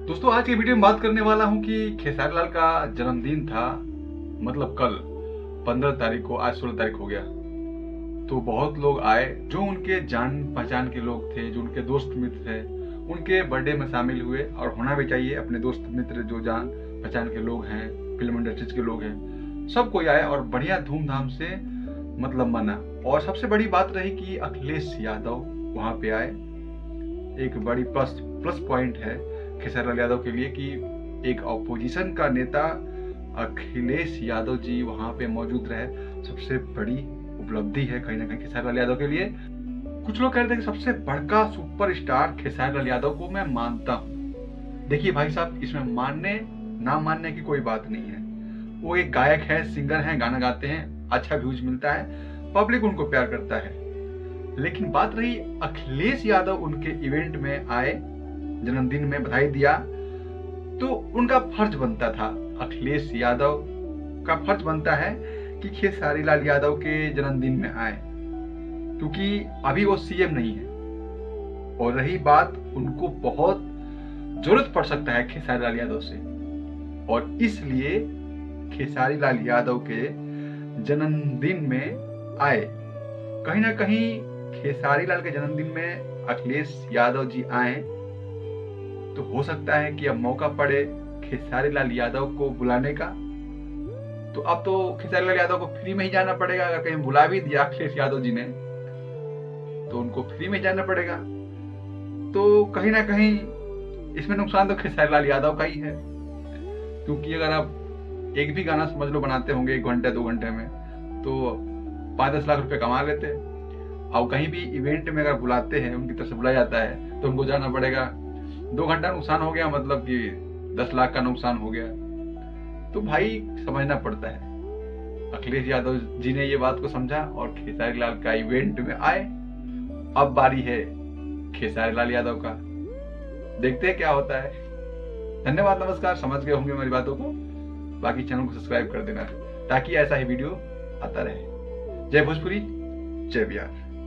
दोस्तों आज की वीडियो में बात करने वाला हूं कि खेसारी लाल का जन्मदिन था, मतलब कल 15 तारीख को। आज 16 तारीख हो गया। तो बहुत लोग आए जो उनके जान पहचान के लोग थे, जो उनके दोस्त मित्र थे, उनके बर्थडे में शामिल हुए। और होना भी चाहिए, अपने दोस्त मित्र जो जान पहचान के लोग हैं, फिल्म इंडस्ट्रीज के लोग हैं, सब कोई आए और बढ़िया धूमधाम से मतलब मना। और सबसे बड़ी बात रही कि अखिलेश यादव वहां पे आए। एक बड़ी प्लस पॉइंट है खेसारी लाल यादव के लिए कि एक ऑपोजिशन का नेता अखिलेश यादव जी वहां पे मौजूद रहे। सबसे बड़ी उपलब्धि है कहीं ना कहीं खेसारी लाल यादव के लिए। कुछ लोग कह रहे थे कि सबसे बड़का सुपरस्टार खेसारी लाल यादव को मैं मानता हूँ। देखिए भाई साहब, इसमें मानने ना मानने की कोई बात नहीं है। वो एक गायक है, सिंगर है, गाना गाते हैं, अच्छा व्यूज मिलता है, पब्लिक उनको प्यार करता है। लेकिन बात रही अखिलेश यादव उनके इवेंट में आए, जन्मदिन में बधाई दिया, तो उनका फर्ज बनता था, अखिलेश यादव का फर्ज बनता है कि खेसारी लाल यादव के जन्मदिन में आए, क्योंकि अभी वो सीएम नहीं है। और रही बात, उनको बहुत जरूरत पड़ सकता है खेसारी लाल यादव से, और इसलिए खेसारी लाल यादव के जन्मदिन में आए। कहीं ना कहीं खेसारी लाल के जन्मदिन में अखिलेश यादव जी आए तो हो सकता है कि अब मौका पड़े खेसारी लाल यादव को बुलाने का। तो अब तो खेसारी लाल यादव को फ्री में ही जाना पड़ेगा। अगर कहीं बुला भी दिया अखिलेश यादव जी ने तो उनको फ्री में जाना पड़ेगा। तो कहीं ना कहीं इसमें नुकसान तो खेसारी लाल यादव का ही है, क्योंकि अगर आप एक भी गाना समझ लो बनाते होंगे 1 घंटे 2 घंटे में, तो 5-10 लाख रुपए कमा लेते। और कहीं भी इवेंट में अगर बुलाते हैं, उनकी तरफ से बुलाया जाता है, तो उनको जाना पड़ेगा। 2 घंटा नुकसान हो गया, मतलब कि 10 लाख का नुकसान हो गया। तो भाई समझना पड़ता है। अखिलेश यादव जी ने ये बात को समझा और खेसारी लाल का इवेंट में आए। अब बारी है खेसारी लाल यादव का, देखते हैं क्या होता है। धन्यवाद, नमस्कार। समझ गए होंगे मेरी बातों को। बाकी चैनल को सब्सक्राइब कर देना ताकि ऐसा ही वीडियो आता रहे। जय भोजपुरी, जय बिहार।